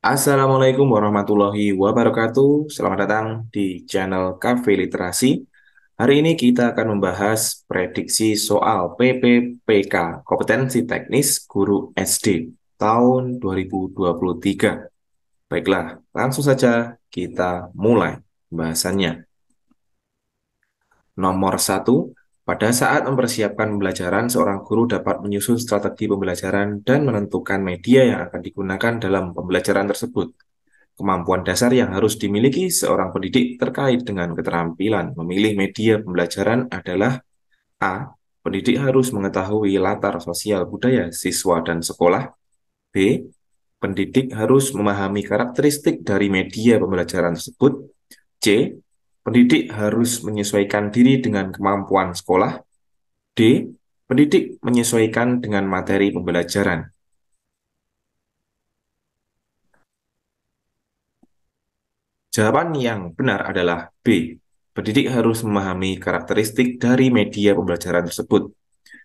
Assalamualaikum warahmatullahi wabarakatuh. Selamat datang di channel Cafe Literasi. Hari ini kita akan membahas prediksi soal PPPK, Kompetensi Teknis Guru SD, tahun 2023. Baiklah, langsung saja kita mulai pembahasannya. Nomor satu, pada saat mempersiapkan pembelajaran, seorang guru dapat menyusun strategi pembelajaran dan menentukan media yang akan digunakan dalam pembelajaran tersebut. Kemampuan dasar yang harus dimiliki seorang pendidik terkait dengan keterampilan memilih media pembelajaran adalah: A. Pendidik harus mengetahui latar sosial budaya siswa dan sekolah. B. Pendidik harus memahami karakteristik dari media pembelajaran tersebut. C. Pendidik harus menyesuaikan diri dengan kemampuan sekolah. D. Pendidik menyesuaikan dengan materi pembelajaran. Jawaban yang benar adalah B. Pendidik harus memahami karakteristik dari media pembelajaran tersebut.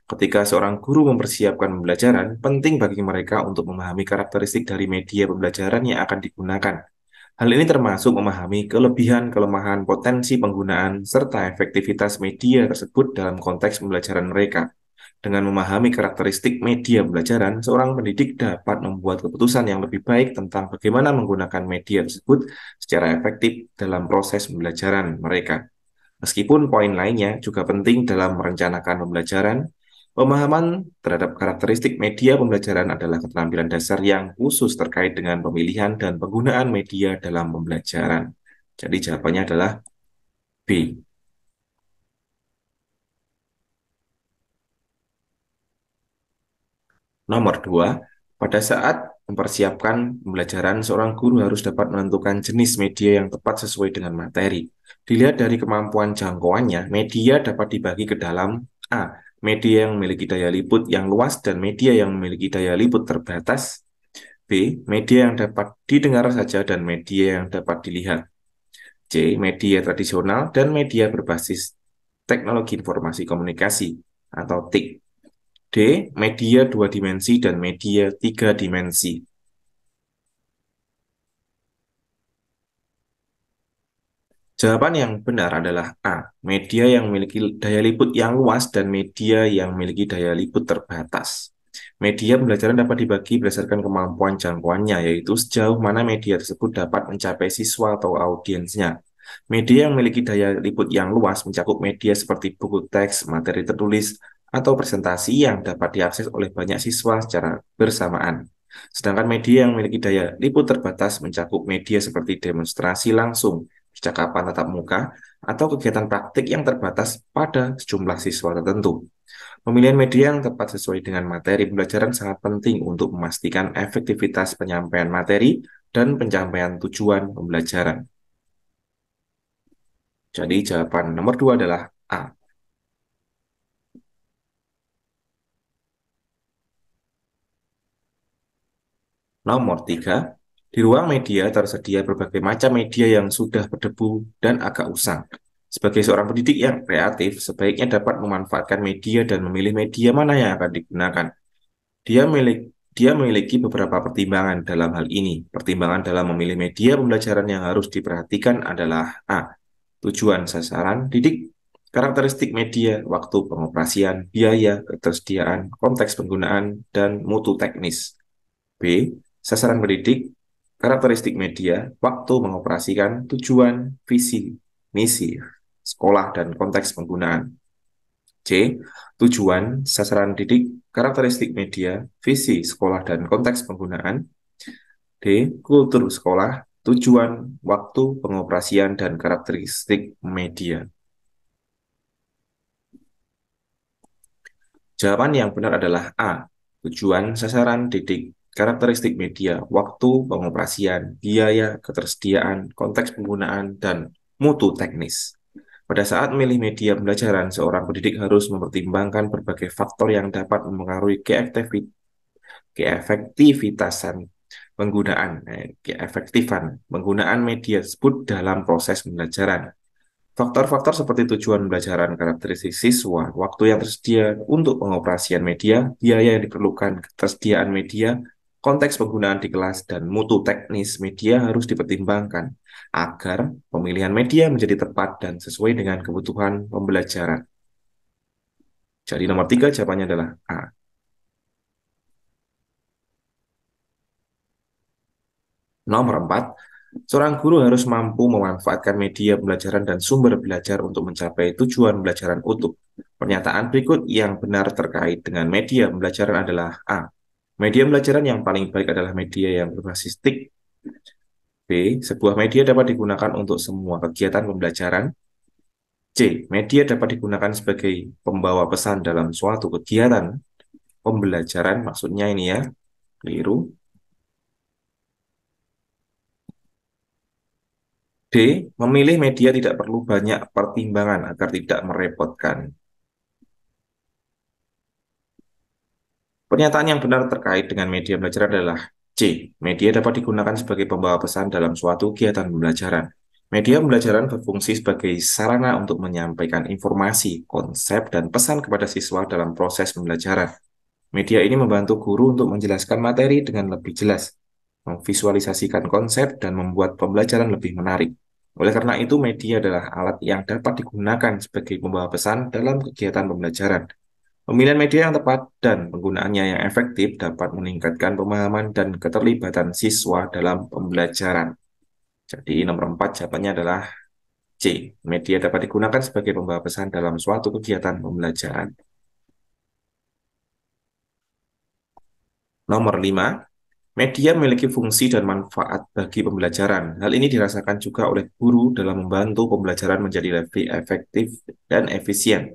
Ketika seorang guru mempersiapkan pembelajaran, penting bagi mereka untuk memahami karakteristik dari media pembelajaran yang akan digunakan. Hal ini termasuk memahami kelebihan, kelemahan, potensi penggunaan, serta efektivitas media tersebut dalam konteks pembelajaran mereka. Dengan memahami karakteristik media pembelajaran, seorang pendidik dapat membuat keputusan yang lebih baik tentang bagaimana menggunakan media tersebut secara efektif dalam proses pembelajaran mereka. Meskipun poin lainnya juga penting dalam merencanakan pembelajaran, pemahaman terhadap karakteristik media pembelajaran adalah keterampilan dasar yang khusus terkait dengan pemilihan dan penggunaan media dalam pembelajaran. Jadi jawabannya adalah B. Nomor 2, pada saat mempersiapkan pembelajaran, seorang guru harus dapat menentukan jenis media yang tepat sesuai dengan materi. Dilihat dari kemampuan jangkauannya, media dapat dibagi ke dalam: A. Media yang memiliki daya liput yang luas dan media yang memiliki daya liput terbatas. B. Media yang dapat didengar saja dan media yang dapat dilihat. C. Media tradisional dan media berbasis teknologi informasi komunikasi atau TIK. D. Media dua dimensi dan media tiga dimensi. Jawaban yang benar adalah A. Media yang memiliki daya liput yang luas dan media yang memiliki daya liput terbatas. Media pembelajaran dapat dibagi berdasarkan kemampuan jangkauannya, yaitu sejauh mana media tersebut dapat mencapai siswa atau audiensnya. Media yang memiliki daya liput yang luas mencakup media seperti buku teks, materi tertulis, atau presentasi yang dapat diakses oleh banyak siswa secara bersamaan. Sedangkan media yang memiliki daya liput terbatas mencakup media seperti demonstrasi langsung, percakapan tatap muka, atau kegiatan praktik yang terbatas pada sejumlah siswa tertentu. Pemilihan media yang tepat sesuai dengan materi pembelajaran sangat penting untuk memastikan efektivitas penyampaian materi dan pencapaian tujuan pembelajaran. Jadi jawaban nomor 2 adalah A. Nomor 3, di ruang media tersedia berbagai macam media yang sudah berdebu dan agak usang. Sebagai seorang pendidik yang kreatif, sebaiknya dapat memanfaatkan media dan memilih media mana yang akan digunakan. Dia memiliki beberapa pertimbangan dalam hal ini. Pertimbangan dalam memilih media pembelajaran yang harus diperhatikan adalah: A. Tujuan sasaran didik, karakteristik media, waktu pengoperasian, biaya, ketersediaan, konteks penggunaan, dan mutu teknis. B. Sasaran pendidik, karakteristik media, waktu mengoperasikan, tujuan, visi, misi, sekolah, dan konteks penggunaan. C. Tujuan, sasaran didik, karakteristik media, visi, sekolah, dan konteks penggunaan. D. Kultur sekolah, tujuan, waktu, pengoperasian, dan karakteristik media. Jawaban yang benar adalah A. Tujuan, sasaran didik, karakteristik media, waktu, pengoperasian, biaya, ketersediaan, konteks penggunaan, dan mutu teknis. Pada saat memilih media pembelajaran, seorang pendidik harus mempertimbangkan berbagai faktor yang dapat mempengaruhi keefektivitasan keefektifan penggunaan media tersebut dalam proses pembelajaran. Faktor-faktor seperti tujuan pembelajaran, karakteristik siswa, waktu yang tersedia untuk pengoperasian media, biaya yang diperlukan, ketersediaan media, Konteks penggunaan di kelas dan mutu teknis media harus dipertimbangkan agar pemilihan media menjadi tepat dan sesuai dengan kebutuhan pembelajaran. Jadi nomor 3 jawabannya adalah A. Nomor 4, seorang guru harus mampu memanfaatkan media pembelajaran dan sumber belajar untuk mencapai tujuan pembelajaran utuh. Pernyataan berikut yang benar terkait dengan media pembelajaran adalah A. Media pembelajaran yang paling baik adalah media yang berbasis TIK. B. Sebuah media dapat digunakan untuk semua kegiatan pembelajaran. C. Media dapat digunakan sebagai pembawa pesan dalam suatu kegiatan pembelajaran. Maksudnya ini ya, keliru. D. Memilih media tidak perlu banyak pertimbangan agar tidak merepotkan. Pernyataan yang benar terkait dengan media belajar adalah C. Media dapat digunakan sebagai pembawa pesan dalam suatu kegiatan pembelajaran. Media pembelajaran berfungsi sebagai sarana untuk menyampaikan informasi, konsep, dan pesan kepada siswa dalam proses pembelajaran. Media ini membantu guru untuk menjelaskan materi dengan lebih jelas, memvisualisasikan konsep, dan membuat pembelajaran lebih menarik. Oleh karena itu, media adalah alat yang dapat digunakan sebagai pembawa pesan dalam kegiatan pembelajaran. Pemilihan media yang tepat dan penggunaannya yang efektif dapat meningkatkan pemahaman dan keterlibatan siswa dalam pembelajaran. Jadi nomor 4 jawabannya adalah C. Media dapat digunakan sebagai pembawa pesan dalam suatu kegiatan pembelajaran. Nomor 5, media memiliki fungsi dan manfaat bagi pembelajaran. Hal ini dirasakan juga oleh guru dalam membantu pembelajaran menjadi lebih efektif dan efisien.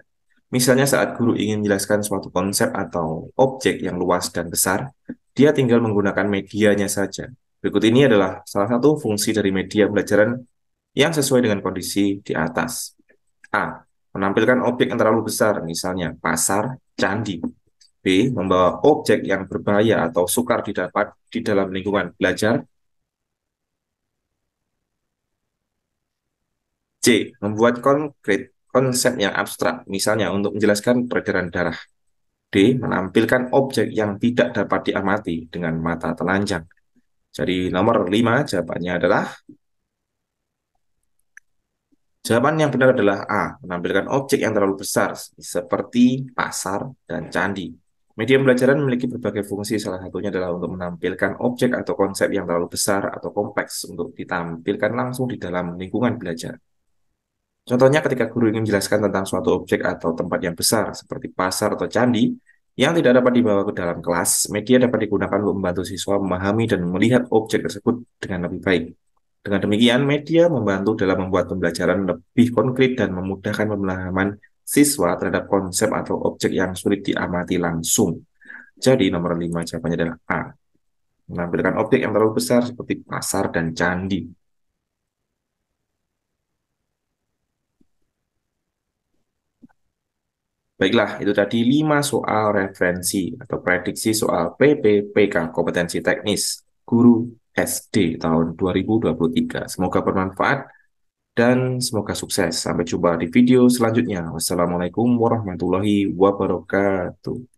Misalnya saat guru ingin menjelaskan suatu konsep atau objek yang luas dan besar, dia tinggal menggunakan medianya saja. Berikut ini adalah salah satu fungsi dari media pembelajaran yang sesuai dengan kondisi di atas. A. Menampilkan objek yang terlalu besar, misalnya pasar, candi. B. Membawa objek yang berbahaya atau sukar didapat di dalam lingkungan belajar. C. Membuat konkret konsep yang abstrak, misalnya untuk menjelaskan peredaran darah. D. Menampilkan objek yang tidak dapat diamati dengan mata telanjang. Jadi nomor 5 jawabannya adalah, jawaban yang benar adalah A. Menampilkan objek yang terlalu besar seperti pasar dan candi. Media pembelajaran memiliki berbagai fungsi, salah satunya adalah untuk menampilkan objek atau konsep yang terlalu besar atau kompleks untuk ditampilkan langsung di dalam lingkungan belajar. Contohnya ketika guru ingin menjelaskan tentang suatu objek atau tempat yang besar, seperti pasar atau candi, yang tidak dapat dibawa ke dalam kelas, media dapat digunakan untuk membantu siswa memahami dan melihat objek tersebut dengan lebih baik. Dengan demikian, media membantu dalam membuat pembelajaran lebih konkret dan memudahkan pemahaman siswa terhadap konsep atau objek yang sulit diamati langsung. Jadi, nomor 5 jawabannya adalah A. Menampilkan objek yang terlalu besar seperti pasar dan candi. Baiklah, itu tadi 5 soal referensi atau prediksi soal PPPK kompetensi teknis guru SD tahun 2023. Semoga bermanfaat dan semoga sukses. Sampai jumpa di video selanjutnya. Wassalamualaikum warahmatullahi wabarakatuh.